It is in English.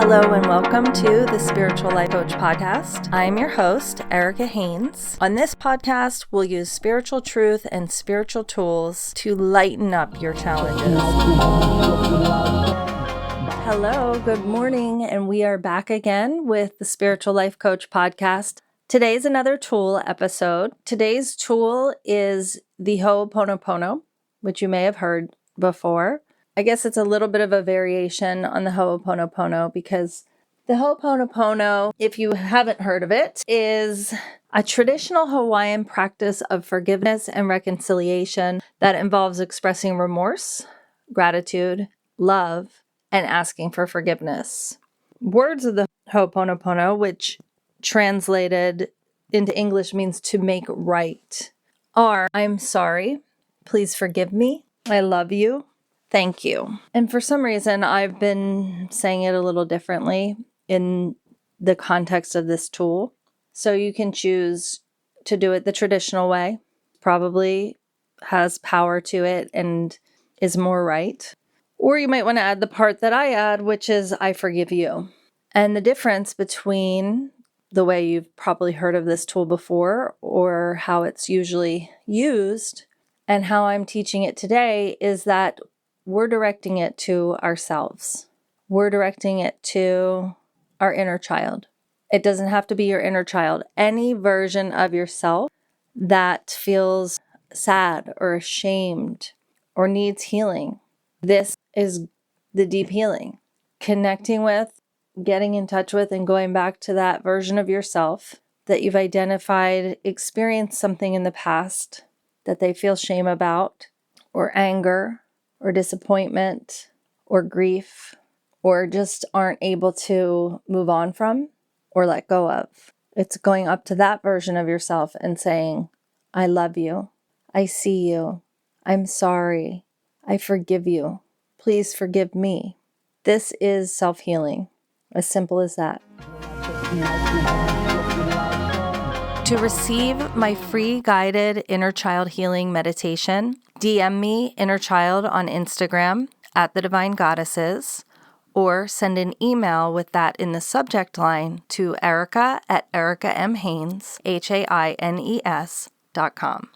Hello and welcome to the Spiritual Life Coach Podcast. I am your host, Erica Haynes. On this podcast, we'll use spiritual truth and spiritual tools to lighten up your challenges. Hello, good morning, and we are back again with the Spiritual Life Coach Podcast. Today's another tool episode. Today's tool is the Ho'oponopono, which you may have heard before. I guess it's a little bit of a variation on the Ho'oponopono because the Ho'oponopono, if you haven't heard of it, is a traditional Hawaiian practice of forgiveness and reconciliation that involves expressing remorse, gratitude, love, and asking for forgiveness. Words of the Ho'oponopono, which translated into English means to make right, are I'm sorry, please forgive me, I love you, thank you. And for some reason, I've been saying it a little differently in the context of this tool. So you can choose to do it the traditional way, probably has power to it and is more right. Or you might want to add the part that I add, which is I forgive you. And the difference between the way you've probably heard of this tool before or how it's usually used and how I'm teaching it today is that we're directing it to ourselves. We're directing it to our inner child. It doesn't have to be your inner child. Any version of yourself that feels sad or ashamed or needs healing. This is the deep healing. Connecting with, getting in touch with, and going back to that version of yourself that you've identified, experienced something in the past that they feel shame about, or anger, or disappointment, or grief, or just aren't able to move on from or let go of. It's going up to that version of yourself and saying, I love you. I see you. I'm sorry. I forgive you. Please forgive me. This is self-healing. As simple as that. To receive my free guided inner child healing meditation, DM me inner child on Instagram at The Divine Goddesses, or send an email with that in the subject line to Erica at ericamhaynes.com.